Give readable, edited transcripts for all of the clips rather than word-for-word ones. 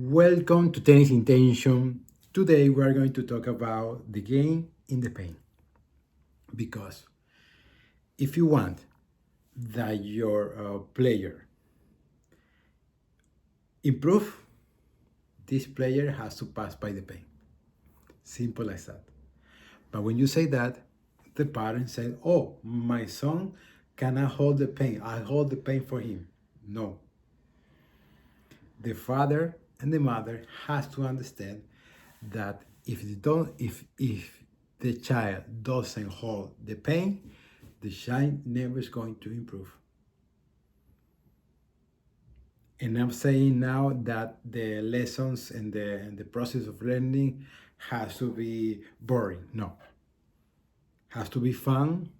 Welcome to Tennis Intention. Today we are going to talk about the game in the pain. Because if you want that your player improve, this player has to pass by the pain. Simple as that. But when you say that, the parent said, "Oh, my son cannot hold the pain. I hold the pain for him." No. The father and the mother has to understand that if the child doesn't hold the pain, the child never is going to improve. And I'm saying now that the lessons and the process of learning has to be boring. No, has to be fun,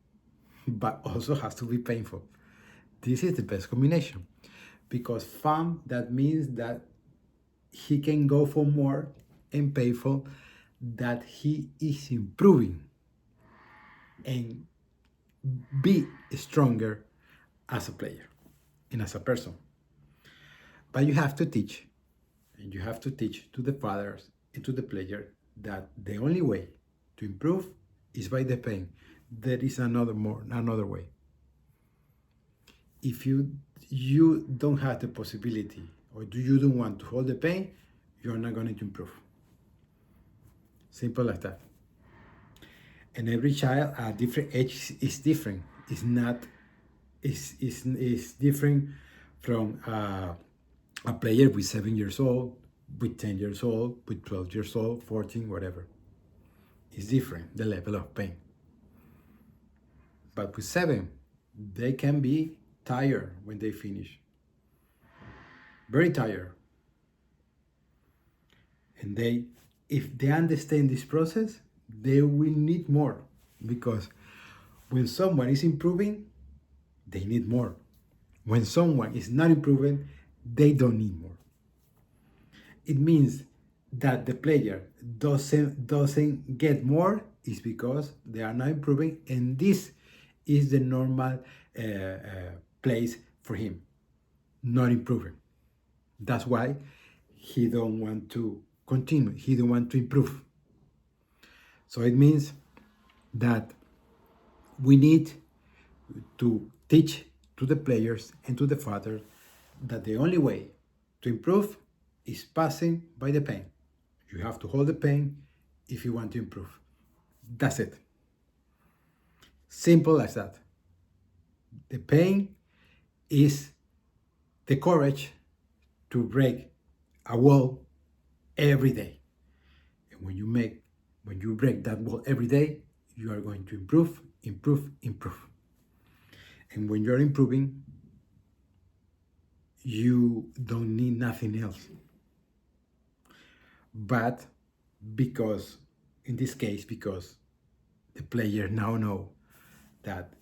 but also has to be painful. This is the best combination because fun, that means that he can go for more, and painful that he is improving and be stronger as a player and as a person. But you have to teach, and you have to teach to the fathers and to the player that the only way to improve is by the pain. There is another way. If you don't have the possibility or you don't want to hold the pain, you're not going to improve. Simple as that. And every child at different age is different. It's not is different from a player with 7 years old, with 10 years old, with 12 years old, 14, whatever. It's different, the level of pain. But with 7, they can be tired when they finish. Very tired. And if they understand this process, they will need more, because when someone is improving, they need more. When someone is not improving, they don't need more. It means that the player doesn't get more is because they are not improving, and this is the normal place for him, not improving. That's why he don't want to continue. He don't want to improve. So it means that we need to teach to the players and to the father that the only way to improve is passing by the pain. You have to hold the pain if you want to improve. That's it. Simple as that. The pain is the courage to break a wall every day. And when you break that wall every day, you are going to improve, improve, improve. And when you're improving, you don't need nothing else. But because, in this case, because the player now know that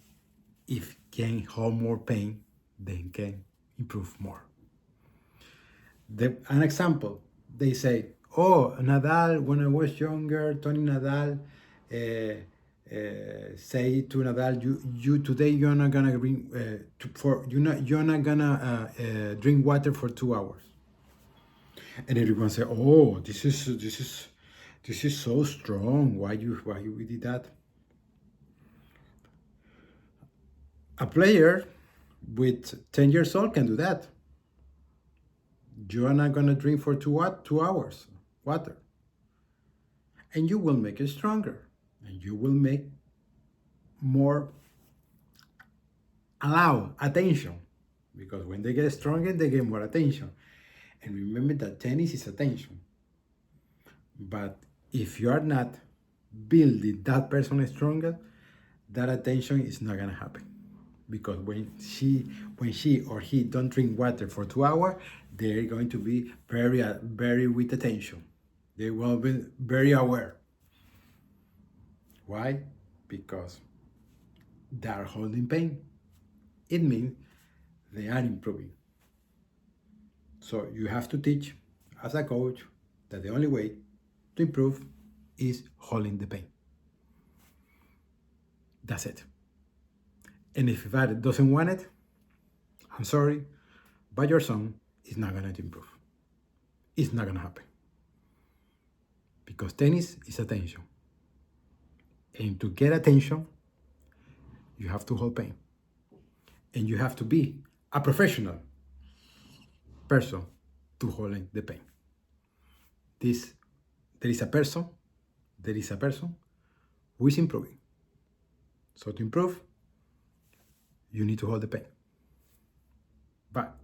if can hold more pain, they can improve more. An example, they say, "Oh, Nadal, when I was younger, Tony Nadal, say to Nadal, you today you're not gonna drink you're not gonna drink water for 2 hours." And everyone say, "Oh, this is so strong. Why you did that?" A player with 10 years old can do that. You are not gonna drink for 2 hours water, and you will make it stronger, and you will make more allow attention, because when they get stronger, they get more attention. And remember that tennis is attention. But if you are not building that person stronger, that attention is not gonna happen. Because when she or he don't drink water for 2 hours, they're going to be very with attention. They will be very aware. Why? Because they are holding pain. It means they are improving. So you have to teach as a coach that the only way to improve is holding the pain. That's it. And if that doesn't want it, I'm sorry, but your son is not going to improve. it's not gonna happen. Because tennis is attention. And to get attention, you have to hold pain. And you have to be a professional person to hold the pain. There is a person who is improving. So to improve, you need to hold the pain. But